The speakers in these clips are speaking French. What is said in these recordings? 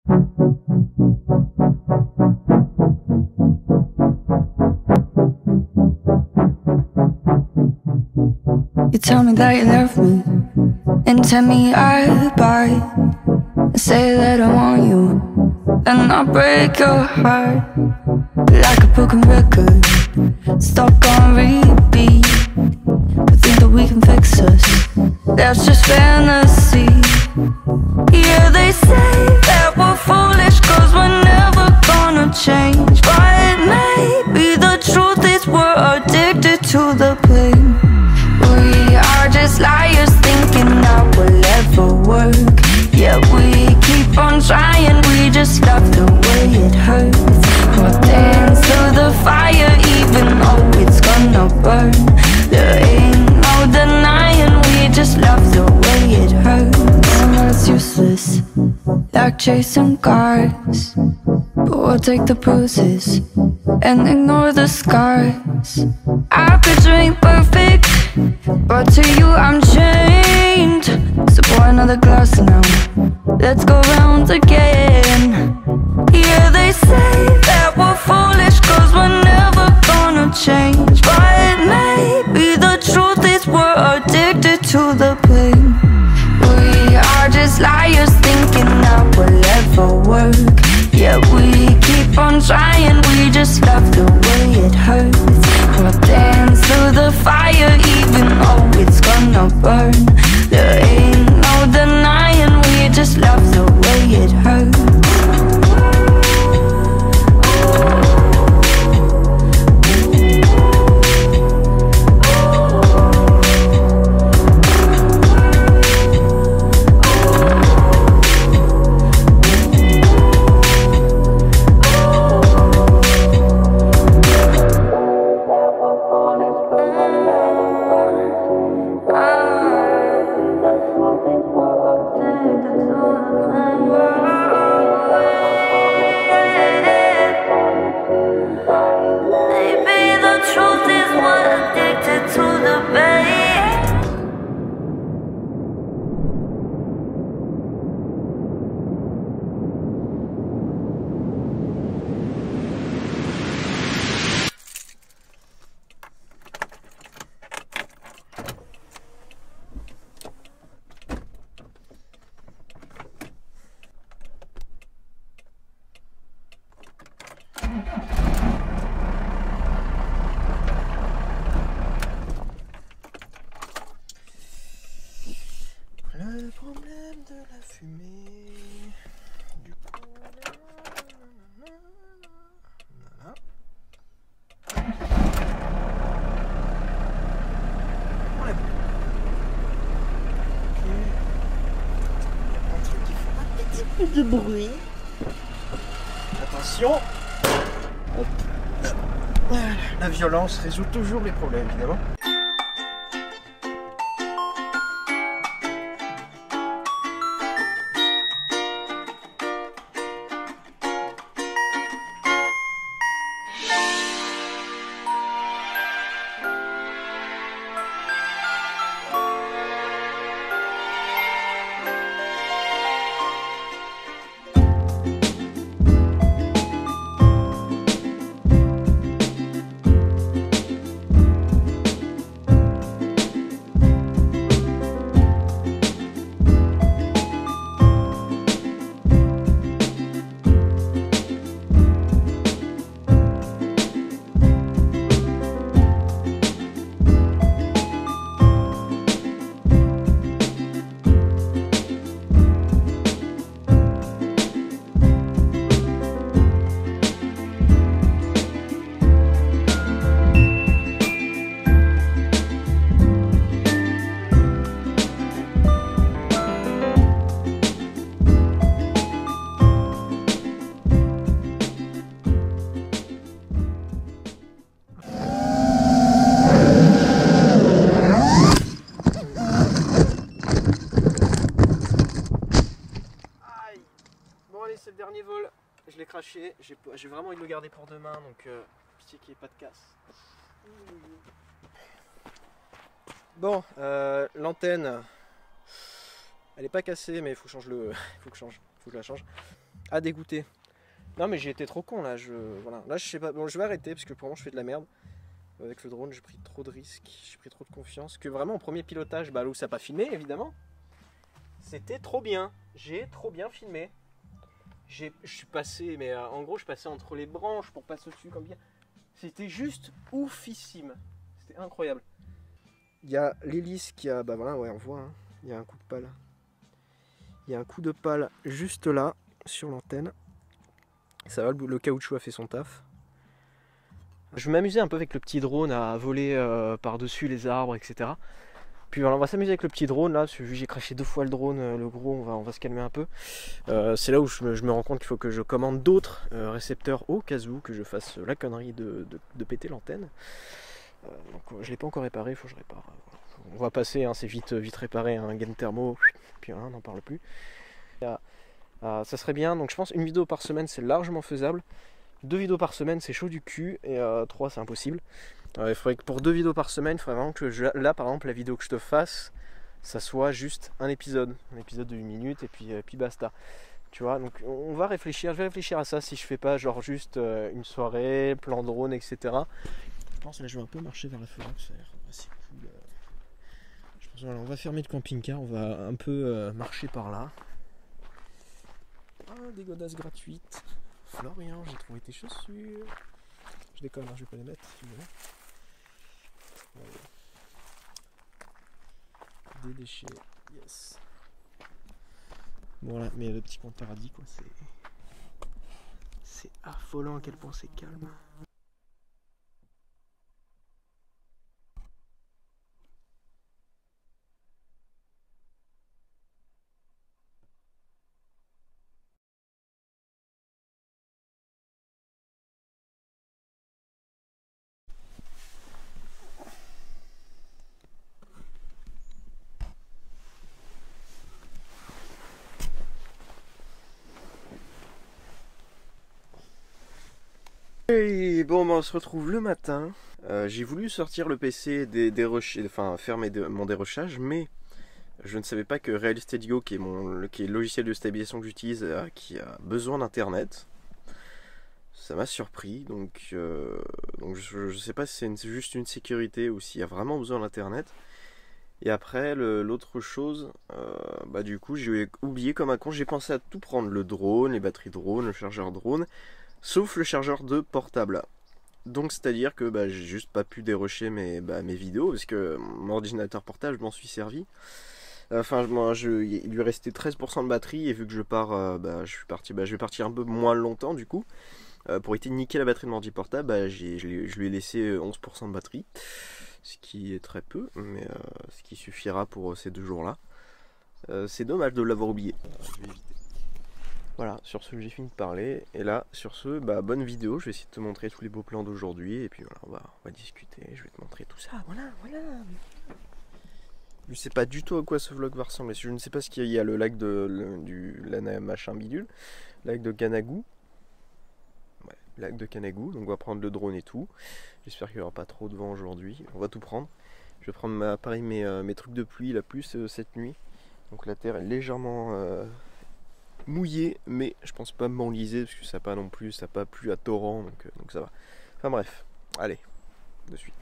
You tell me that you love me and tell me I buy. Say that I want you and I'll break your heart like a broken record, stuck on repeat. We think that we can fix us, that's just fantasy. Yeah, they say that we're foolish cause we're never gonna change, but maybe the truth is we're addicted to the pain. We are just liars thinking that will ever work. Yeah, we keep on trying, we just love the way it hurts. We'll dance through the fire even though it's gonna burn. There ain't no denying, we just love the way it hurts. And it's useless, like chasing cars, but we'll take the bruises and ignore the scars. I could drink perfect, but to you I'm chained. So pour another glass now, let's go round again. Yeah, they say that we're foolish cause we're never gonna change, but maybe the truth is we're addicted to the pain. We are just liars thinking that will ever work. Yeah, we keep on trying, we just love the way it hurts. We'll dance through the fire even though it's gonna burn. There ain't no denying, we just love the way it hurts. Le problème de la fumée. Du coup. Voilà. On l'a vu. Ok. Il y a un truc qui fait un petit peu de bruit. Attention. Hop. Voilà. La violence résout toujours les problèmes, évidemment. C'est le dernier vol, je l'ai craché, j'ai vraiment envie de le garder pour demain, donc pitié qu'il n'y ait pas de casse. Bon, l'antenne, elle n'est pas cassée, mais il faut que je la change. Ah, dégoûté. Non mais j'ai été trop con là, voilà. Là je sais pas, bon je vais arrêter parce que pour moi je fais de la merde. Avec le drone j'ai pris trop de risques, j'ai pris trop de confiance. Que vraiment au premier pilotage, bah là où ça n'a pas filmé évidemment, c'était trop bien. J'ai trop bien filmé. Je suis passé, mais en gros je passais entre les branches pour passer au-dessus comme bien. C'était juste oufissime. C'était incroyable. Il y a l'hélice qui a, bah voilà, ouais on voit, hein. Il y a un coup de pale. Il y a un coup de pale juste là, sur l'antenne. Ça va, le caoutchouc a fait son taf. Je m'amusais un peu avec le petit drone à voler par-dessus les arbres, etc. Puis voilà, on va s'amuser avec le petit drone là, parce que vu que j'ai craché 2 fois le drone, le gros, on va se calmer un peu. C'est là où je me rends compte qu'il faut que je commande d'autres récepteurs au cas où que je fasse la connerie de péter l'antenne. Donc je l'ai pas encore réparé, il faut que je répare. On va passer, hein, c'est vite réparé, un gain thermo, puis voilà, on n'en parle plus. Ça serait bien, donc je pense une vidéo par semaine c'est largement faisable. 2 vidéos par semaine c'est chaud du cul, et 3 c'est impossible. Il faudrait que pour 2 vidéos par semaine, il faudrait vraiment que là par exemple la vidéo que je te fasse, ça soit juste un épisode de 8 minutes et puis basta. Tu vois, donc on va réfléchir, je vais réfléchir à ça si je fais pas genre juste une soirée, plan drone, etc. Je pense que là je vais un peu marcher vers la forêt, ça a l'air assez cool. Je pense voilà, on va fermer le camping-car, on va un peu marcher par là. Ah, des godasses gratuites. Florian, j'ai trouvé tes chaussures. Je déconne, hein, je vais pas les mettre si tu veux. Des déchets, yes. Voilà, mais le petit coin paradis quoi, c'est affolant à quel point c'est calme. Et bon, bah, on se retrouve le matin. J'ai voulu sortir le PC enfin faire mon dérochage, mais je ne savais pas que Real Studio, qui est le logiciel de stabilisation que j'utilise, qui a besoin d'internet. Ça m'a surpris, donc je sais pas si c'est juste une sécurité ou s'il y a vraiment besoin d'internet. Et après, l'autre chose, bah du coup j'ai oublié comme un con, j'ai pensé à tout prendre, le drone, les batteries drone, le chargeur drone, sauf le chargeur de portable. Donc c'est à dire que bah, j'ai juste pas pu dérocher mes vidéos, parce que mon ordinateur portable je m'en suis servi. Enfin il lui restait 13% de batterie, et vu que je pars, je vais partir un peu moins longtemps du coup. Pour éviter de niquer la batterie de mon ordi portable, bah, je lui ai laissé 11% de batterie. Ce qui est très peu, mais ce qui suffira pour ces 2 jours-là. C'est dommage de l'avoir oublié. Je vais éviter. Voilà, sur ce j'ai fini de parler. Et là, sur ce, bah, bonne vidéo. Je vais essayer de te montrer tous les beaux plans d'aujourd'hui. Et puis voilà, on va discuter. Je vais te montrer tout ça. Voilà. Je sais pas du tout à quoi ce vlog va ressembler. Je ne sais pas ce qu'il y a, le lac du machin bidule, lac de Canagou. Ouais, lac de Canagou. Donc on va prendre le drone et tout. J'espère qu'il n'y aura pas trop de vent aujourd'hui. On va tout prendre. Je vais prendre mes trucs de pluie, la plus cette nuit. Donc la terre est légèrement mouillée, mais je pense pas m'enliser parce que ça n'a pas non plus, ça n'a pas plu à torrent, donc ça va. Enfin bref, allez, de suite.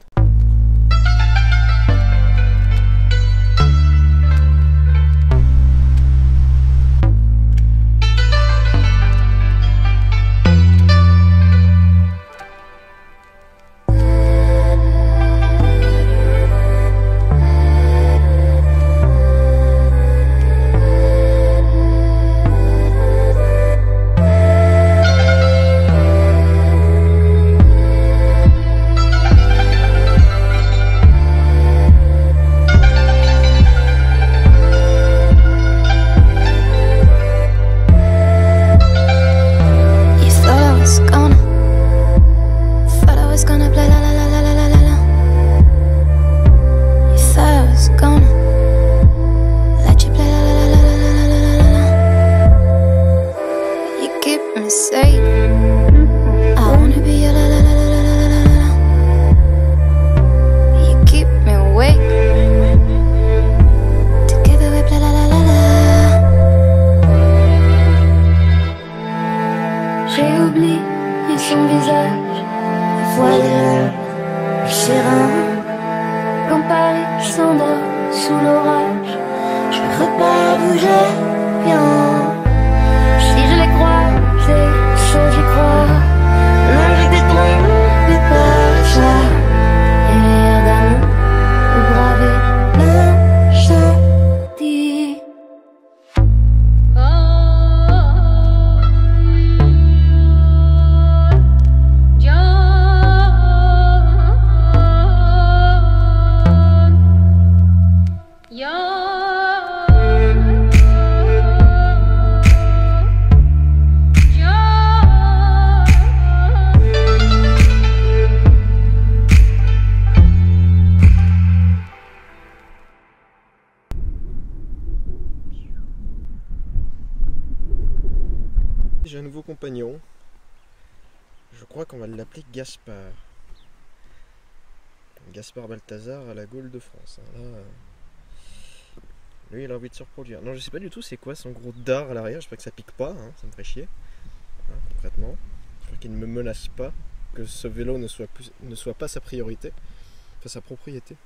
J'ai oublié son visage, voilé le serein. Quand Paris s'endort sous l'orage, je repars où je viens. Si je les croisais, sans j'y crois, là j'étais tombé par ça. Et l'air d'amour au gravé l'incendie. J'ai un nouveau compagnon. Je crois qu'on va l'appeler Gaspard. Gaspard Balthazar à la Gaule de France. Là, lui, il a envie de se reproduire. Non, je sais pas du tout c'est quoi son gros dard à l'arrière. J'espère que ça pique pas, hein, ça me ferait chier. Hein, concrètement. J'espère qu'il ne me menace pas. Que ce vélo ne soit pas sa priorité. Enfin, sa propriété.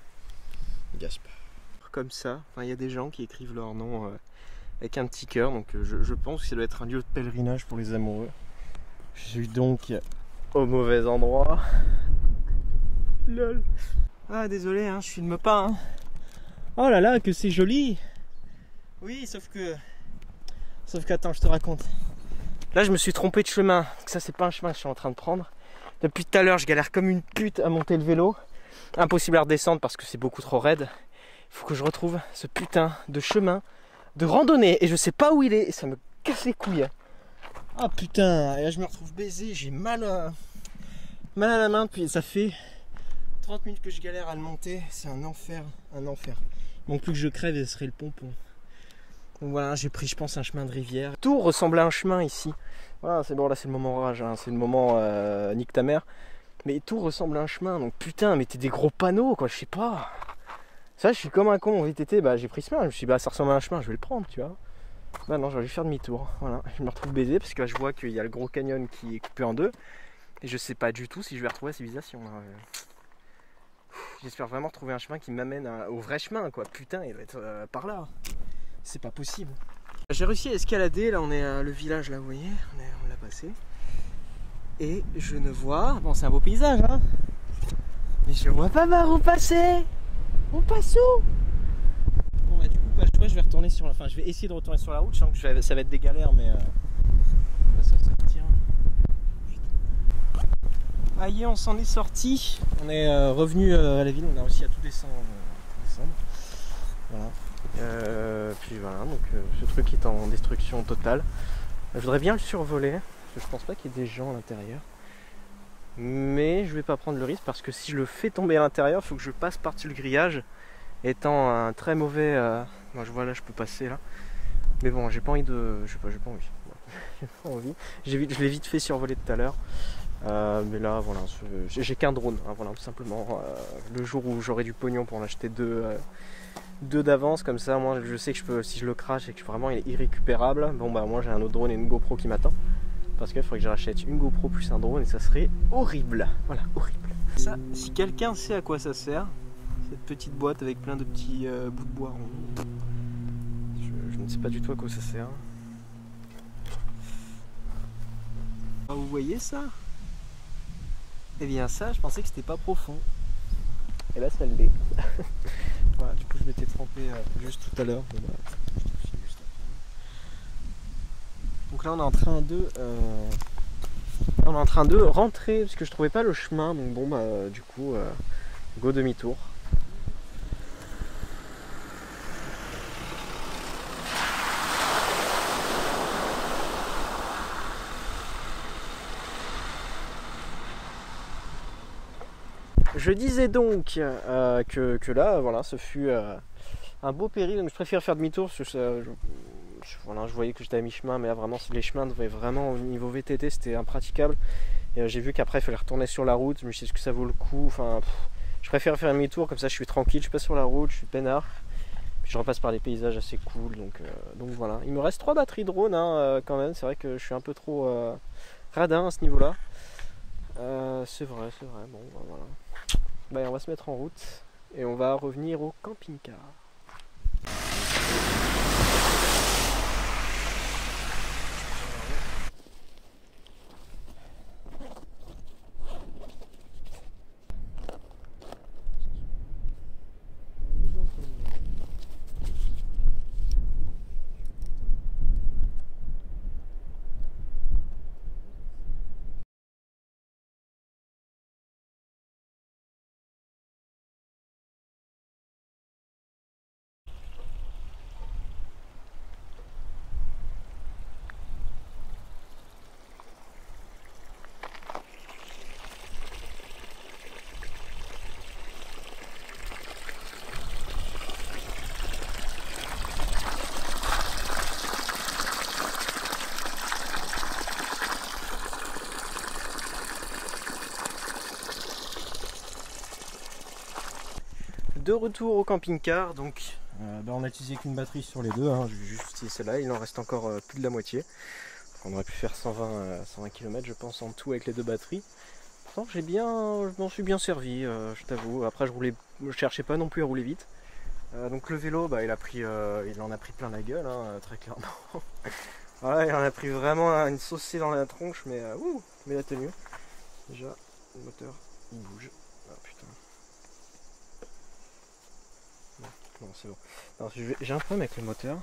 Gaspard. Comme ça, il y a des gens qui écrivent leur nom avec un petit cœur. Donc je pense que ça doit être un lieu de pèlerinage pour les amoureux. Je suis donc au mauvais endroit. Lol. Ah désolé, hein, je filme pas. Hein. Oh là là, que c'est joli. Oui, sauf qu'attends, je te raconte. Là, je me suis trompé de chemin. Parce que ça, c'est pas un chemin que je suis en train de prendre. Depuis tout à l'heure, je galère comme une pute à monter le vélo. Impossible à redescendre parce que c'est beaucoup trop raide. Il faut que je retrouve ce putain de chemin de randonnée. Et je sais pas où il est. Et ça me casse les couilles. Ah putain, et là, je me retrouve baisé. J'ai mal à la main. Puis ça fait 30 minutes que je galère à le monter. C'est un enfer, un enfer. Il manque plus que je crève et ce serait le pompon. Donc voilà, j'ai pris, je pense, un chemin de rivière. Tout ressemble à un chemin ici. Voilà, c'est bon, là c'est le moment rage, hein. C'est le moment nique ta mère. Mais tout ressemble à un chemin, donc putain, mettez des gros panneaux, quoi, je sais pas. Ça, je suis comme un con en VTT, bah j'ai pris ce chemin, je me suis dit, bah ça ressemble à un chemin, je vais le prendre, tu vois. Bah non, j'aurais dû faire demi-tour, voilà. Je me retrouve baisé parce que là, je vois qu'il y a le gros canyon qui est coupé en deux. Et je sais pas du tout si je vais retrouver la civilisation. J'espère vraiment retrouver un chemin qui m'amène au vrai chemin, quoi. Putain, il doit être par là. C'est pas possible. J'ai réussi à escalader, là on est à le village, là vous voyez, on l'a passé. Et je ne vois, bon c'est un beau paysage hein, mais je vois pas ma roue passer. On passe où? Bon bah du coup pas le choix, je vais retourner sur la... Enfin je vais essayer de retourner sur la route, je sens que ça va être des galères mais on va s'en sortir. Aïe, on s'en est sorti. On est revenu à la ville, on a réussi à tout descendre. Voilà. Puis voilà, donc ce truc est en destruction totale. Je voudrais bien le survoler, parce que je pense pas qu'il y ait des gens à l'intérieur. Mais je vais pas prendre le risque parce que si je le fais tomber à l'intérieur, il faut que je passe par-dessus le grillage. Étant un très mauvais... Moi je vois là, je peux passer là. Mais bon, j'ai pas envie de... j'ai pas envie. J'ai pas envie. Je l'ai vite fait survoler tout à l'heure. Mais là, voilà, j'ai qu'un drone, hein, voilà, tout simplement. Le jour où j'aurai du pognon pour en acheter deux d'avance, comme ça, moi je sais que je peux, si je le crache et que vraiment il est irrécupérable, bon bah moi j'ai un autre drone et une GoPro qui m'attend. Parce qu'il faudrait que je rachète une GoPro plus un drone et ça serait horrible. Voilà, horrible. Ça, si quelqu'un sait à quoi ça sert, cette petite boîte avec plein de petits bouts de bois ronds, je ne sais pas du tout à quoi ça sert. Ah, vous voyez ça? Eh bien ça, je pensais que c'était pas profond. Et là ça l'est. Voilà, du coup je m'étais trempé juste tout à l'heure. Bon, bah, donc là on est en train de rentrer parce que je trouvais pas le chemin. Donc bon bah du coup go demi-tour. Je disais donc que là, voilà, ce fut un beau périple. Donc je préfère faire demi-tour parce que voilà, je voyais que j'étais à mi-chemin, mais là vraiment les chemins devaient vraiment au niveau VTT, c'était impraticable. Et j'ai vu qu'après il fallait retourner sur la route. Je me suis dit est-ce que ça vaut le coup. Enfin, je préfère faire demi-tour comme ça, je suis tranquille, je suis pas sur la route, je suis peinard. Puis je repasse par des paysages assez cool. Donc voilà. Il me reste 3 batteries drone hein, quand même. C'est vrai que je suis un peu trop radin à ce niveau-là. C'est vrai, bon bah, voilà. Bah, on va se mettre en route et on va revenir au camping-car. De retour au camping-car, donc on a utilisé qu'une batterie sur les deux, hein, juste utilisé celle-là, il en reste encore plus de la moitié. On aurait pu faire 120 km je pense en tout avec les deux batteries. Pourtant je m'en suis bien servi, je t'avoue. Après je cherchais pas non plus à rouler vite. Donc le vélo, bah, il en a pris plein la gueule, hein, très clairement. Voilà, il en a pris vraiment une saucée dans la tronche, mais la tenue. Déjà, le moteur il bouge. Ah putain. Non, c'est bon. J'ai un problème avec le moteur.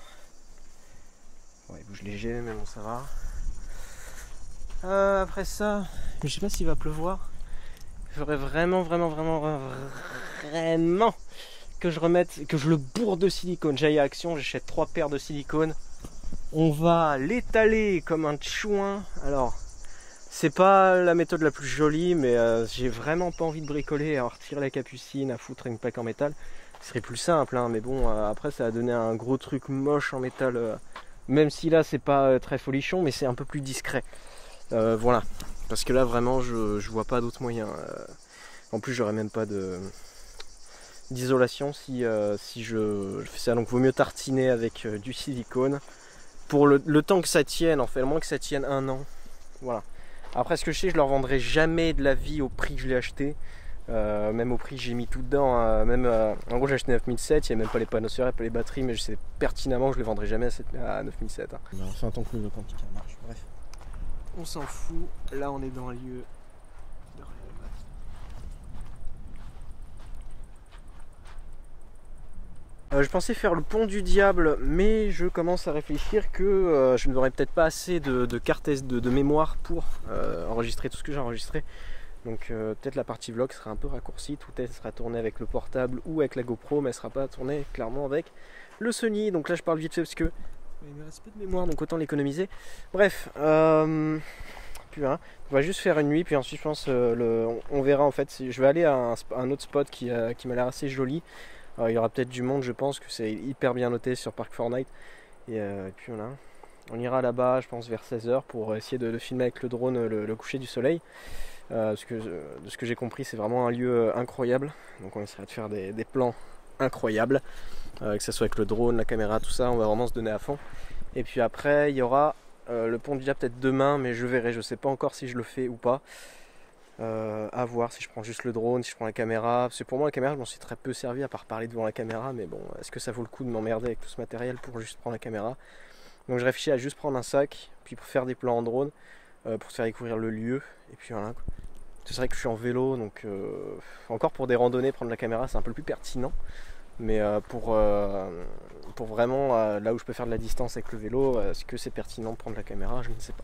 Ouais, il bouge léger, mais bon, ça va. Après ça, je sais pas s'il va pleuvoir. Il faudrait vraiment que je le bourre de silicone. J'aille à Action, j'achète 3 paires de silicone. On va l'étaler comme un chouin. Alors, c'est pas la méthode la plus jolie, mais j'ai vraiment pas envie de bricoler, à retirer la capucine, à foutre une plaque en métal. Ce serait plus simple, hein, mais bon, après ça a donné un gros truc moche en métal, même si là c'est pas très folichon, mais c'est un peu plus discret. Voilà, parce que là vraiment je vois pas d'autre moyen. En plus j'aurais même pas d'isolation si je fais ça, donc vaut mieux tartiner avec du silicone pour le temps que ça tienne, en fait, le moins que ça tienne 1 an. Voilà. Après ce que je sais, je leur vendrai jamais de la vie au prix que je l'ai acheté. Même au prix que j'ai mis tout dedans, en gros j'ai acheté 9007, il n'y a même pas les panneaux solaires, pas les batteries, mais je sais pertinemment que je les vendrai jamais à 9007. Hein. Enfin tant que le camping-car marche, bref. On s'en fout, là on est dans un lieu de rêve. Je pensais faire le pont du diable, mais je commence à réfléchir que je n'aurai peut-être pas assez de cartes de mémoire pour enregistrer tout ce que j'ai enregistré. Donc peut-être la partie vlog sera un peu raccourcie, tout elle sera tournée avec le portable ou avec la GoPro, mais elle sera pas tournée clairement avec le Sony. Donc là je parle vite fait parce que il me reste peu de mémoire, donc autant l'économiser. Bref, puis hein, on va juste faire une nuit, puis ensuite je pense on verra en fait. Je vais aller à un autre spot qui m'a l'air assez joli. Il y aura peut-être du monde, je pense que c'est hyper bien noté sur Park Fortnite. Et puis voilà, on ira là-bas, je pense vers 16 h pour essayer de filmer avec le drone le coucher du soleil. De ce que j'ai compris, c'est vraiment un lieu incroyable, donc on essaiera de faire des plans incroyables, que ce soit avec le drone, la caméra, tout ça, on va vraiment se donner à fond. Et puis après il y aura le pont du diable peut-être demain, mais je verrai, je sais pas encore si je le fais ou pas. À voir si je prends juste le drone, si je prends la caméra, parce que pour moi la caméra je m'en suis très peu servi à part parler devant la caméra, mais bon, est-ce que ça vaut le coup de m'emmerder avec tout ce matériel pour juste prendre la caméra? Donc je réfléchis à juste prendre un sac, puis pour faire des plans en drone, pour te faire découvrir le lieu, et puis voilà. C'est vrai que je suis en vélo, donc encore pour des randonnées, prendre la caméra c'est un peu plus pertinent. Mais pour vraiment là où je peux faire de la distance avec le vélo, est-ce que c'est pertinent de prendre la caméra? Je ne sais pas.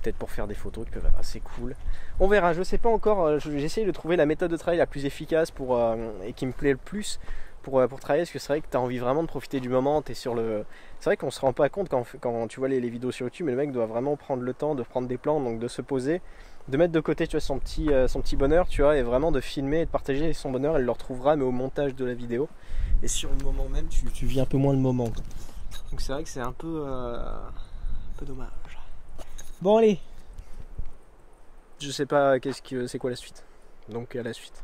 Peut-être pour faire des photos qui peuvent être assez cool. On verra, je ne sais pas encore. J'essaye de trouver la méthode de travail la plus efficace et qui me plaît le plus pour travailler, parce que c'est vrai que tu as envie vraiment de profiter du moment. T'es sur le... C'est vrai qu'on se rend pas compte quand tu vois les vidéos sur YouTube, mais le mec doit vraiment prendre le temps de prendre des plans, donc de se poser, de mettre de côté, tu vois, son petit bonheur, tu vois, et vraiment de filmer et de partager son bonheur. Elle le retrouvera, mais au montage de la vidéo. Et sur le moment même, tu vis un peu moins le moment, quoi. Donc c'est vrai que c'est un peu dommage. Bon allez, je sais pas c'est quoi la suite. Donc à la suite.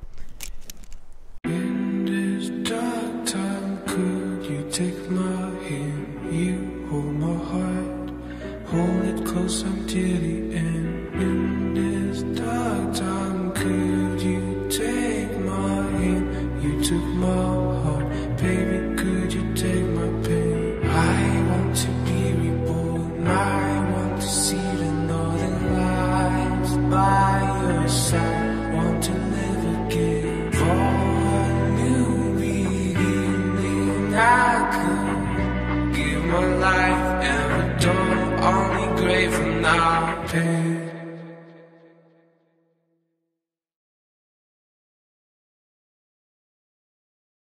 Take my hand, you hold my heart, hold it close until the end. grave from now. Pain.